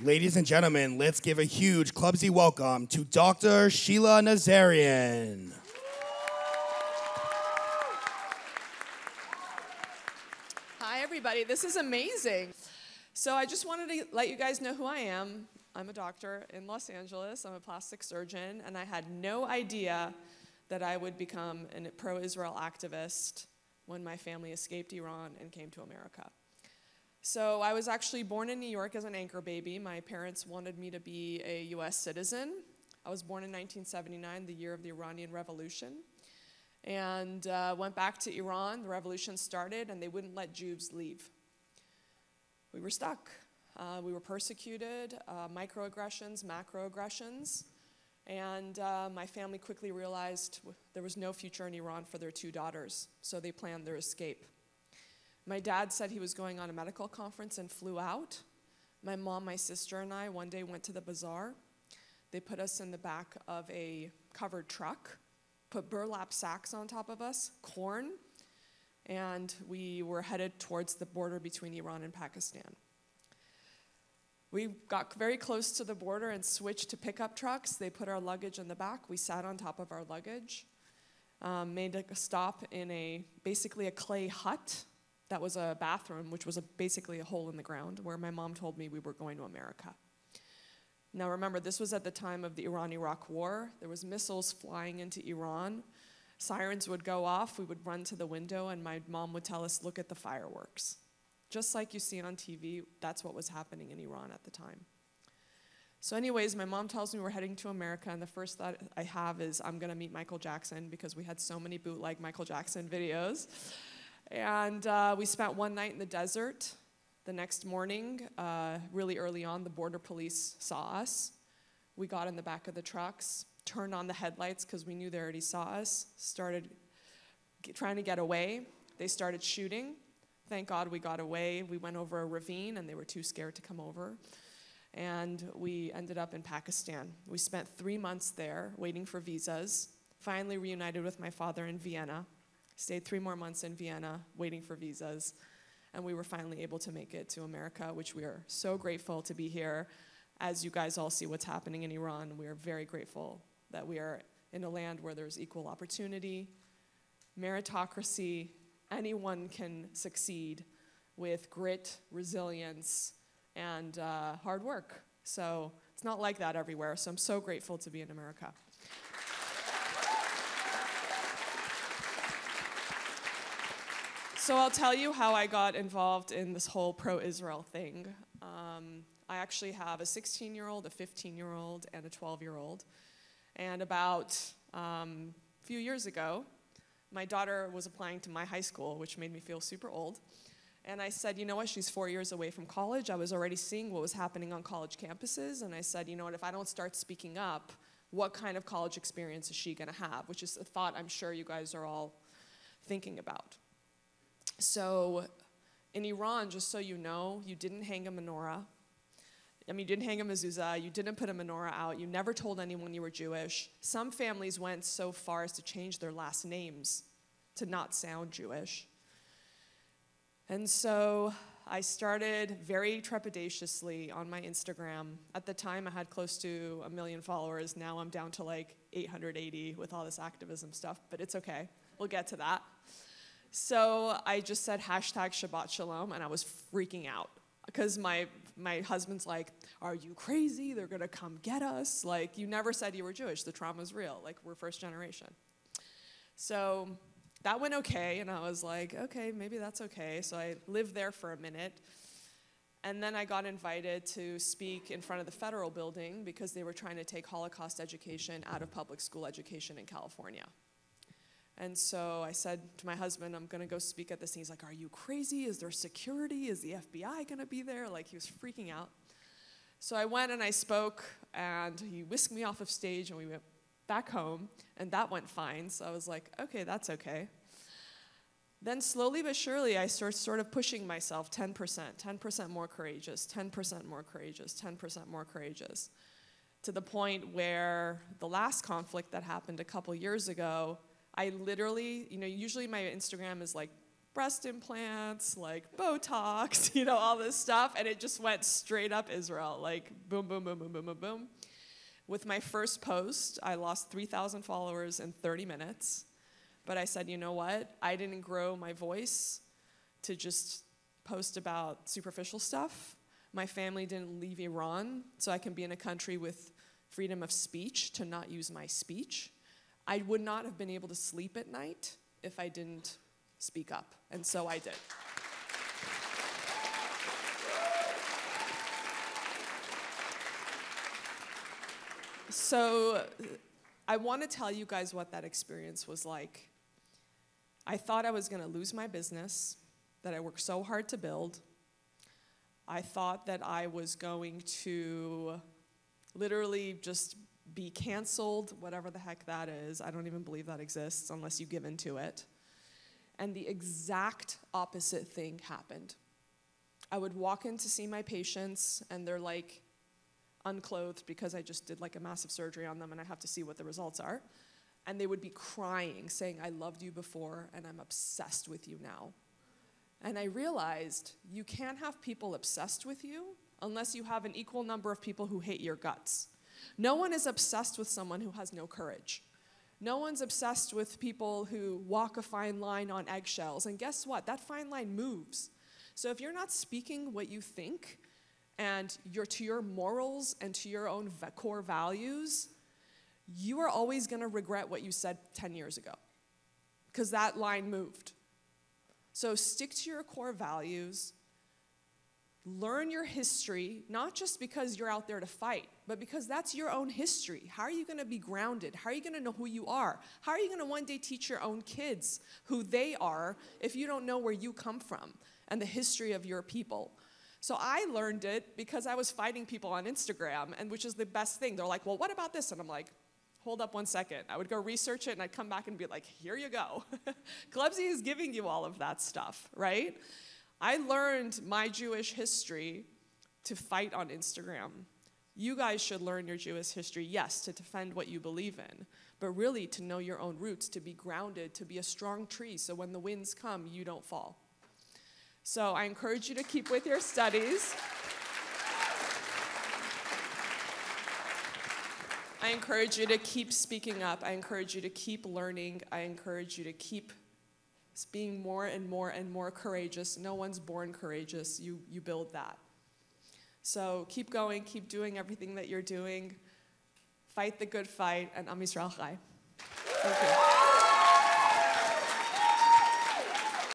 Ladies and gentlemen, let's give a huge clubsy welcome to Dr. Sheila Nazarian. Hi, everybody. This is amazing. So I just wanted to let you guys know who I am. I'm a doctor in Los Angeles. I'm a plastic surgeon, and I had no idea that I would become a pro-Israel activist when my family escaped Iran and came to America. So I was actually born in New York as an anchor baby. My parents wanted me to be a U.S. citizen. I was born in 1979, the year of the Iranian Revolution, and went back to Iran. The revolution started, and they wouldn't let Jews leave. We were stuck. We were persecuted, microaggressions, macroaggressions, and my family quickly realized there was no future in Iran for their two daughters, so they planned their escape. My dad said he was going on a medical conference and flew out. My mom, my sister, and I one day went to the bazaar. They put us in the back of a covered truck, put burlap sacks on top of us, corn, and we were headed towards the border between Iran and Pakistan. We got very close to the border and switched to pickup trucks. They put our luggage in the back. We sat on top of our luggage, made a stop in basically a clay hut that was a bathroom, which was basically a hole in the ground, where my mom told me we were going to America. Now remember, this was at the time of the Iran-Iraq War. There was missiles flying into Iran. Sirens would go off. We would run to the window, and my mom would tell us, look at the fireworks. Just like you see on TV, that's what was happening in Iran at the time. So anyways, my mom tells me we're heading to America, and the first thought I have is I'm going to meet Michael Jackson, because we had so many bootleg Michael Jackson videos. And we spent one night in the desert. The next morning, really early on, the border police saw us. We got in the back of the trucks, turned on the headlights because we knew they already saw us, started trying to get away. They started shooting. Thank God we got away. We went over a ravine, and they were too scared to come over. And we ended up in Pakistan. We spent 3 months there waiting for visas, finally reunited with my father in Vienna, stayed 3 more months in Vienna waiting for visas, and we were finally able to make it to America, which we are so grateful to be here. As you guys all see what's happening in Iran, we are very grateful that we are in a land where there's equal opportunity, meritocracy. Anyone can succeed with grit, resilience, and hard work. So it's not like that everywhere, so I'm so grateful to be in America. So I'll tell you how I got involved in this whole pro-Israel thing. I actually have a 16-year-old, a 15-year-old, and a 12-year-old. And about a few years ago, my daughter was applying to my high school, which made me feel super old. And I said, you know what, she's 4 years away from college. I was already seeing what was happening on college campuses. And I said, you know what, if I don't start speaking up, what kind of college experience is she going to have? Which is a thought I'm sure you guys are all thinking about. So in Iran, just so you know, you didn't hang a menorah. I mean, you didn't hang a mezuzah. You didn't put a menorah out. You never told anyone you were Jewish. Some families went so far as to change their last names to not sound Jewish. And so I started very trepidatiously on my Instagram. At the time, I had close to 1 million followers. Now I'm down to like 880 with all this activism stuff, but it's okay. We'll get to that. So I just said hashtag Shabbat Shalom, and I was freaking out because my husband's like, are you crazy? They're going to come get us. Like, you never said you were Jewish. The trauma's real. Like, we're first generation. So that went okay, and I was like, okay, maybe that's okay. So I lived there for a minute, and then I got invited to speak in front of the federal building because they were trying to take Holocaust education out of public school education in California. And so I said to my husband, I'm going to go speak at this. And he's like, are you crazy? Is there security? Is the FBI going to be there? Like, he was freaking out. So I went and I spoke, and he whisked me off of stage, and we went back home, and that went fine. So I was like, okay, that's okay. Then slowly but surely, I sort of pushing myself 10% more courageous, 10% more courageous, 10% more courageous, to the point where the last conflict that happened a couple years ago, I literally, usually my Instagram is like breast implants, like Botox, you know, all this stuff. And it just went straight up Israel, like boom, boom, boom, boom, boom, boom, boom. With my first post, I lost 3,000 followers in 30 minutes. But I said, you know what? I didn't grow my voice to just post about superficial stuff. My family didn't leave Iran, so I can be in a country with freedom of speech to not use my speech. I would not have been able to sleep at night if I didn't speak up, and so I did. So I want to tell you guys what that experience was like. I thought I was going to lose my business that I worked so hard to build. I thought that I was going to literally just be canceled, whatever the heck that is. I don't even believe that exists unless you give into it. And the exact opposite thing happened. I would walk in to see my patients, and they're like unclothed because I just did like a massive surgery on them and I have to see what the results are. And they would be crying, saying, I loved you before and I'm obsessed with you now. And I realized you can't have people obsessed with you unless you have an equal number of people who hate your guts. No one is obsessed with someone who has no courage. No one's obsessed with people who walk a fine line on eggshells. And guess what? That fine line moves. So if you're not speaking what you think and you're to your morals and to your own core values, you are always going to regret what you said 10 years ago because that line moved. So stick to your core values. Learn your history, not just because you're out there to fight, but because that's your own history. How are you going to be grounded? How are you going to know who you are? How are you going to one day teach your own kids who they are if you don't know where you come from and the history of your people? So I learned it because I was fighting people on Instagram, and which is the best thing. They're like, well, what about this? And I'm like, hold up one second. I would go research it, and I'd come back and be like, here you go. Klebsy is giving you all of that stuff, right? I learned my Jewish history to fight on Instagram. You guys should learn your Jewish history, yes, to defend what you believe in, but really to know your own roots, to be grounded, to be a strong tree, so when the winds come, you don't fall. So I encourage you to keep with your studies. I encourage you to keep speaking up. I encourage you to keep learning. I encourage you to keep being more and more and more courageous. No one's born courageous. You build that. So keep going. Keep doing everything that you're doing. Fight the good fight. And Am Yisrael Chai. Thank you.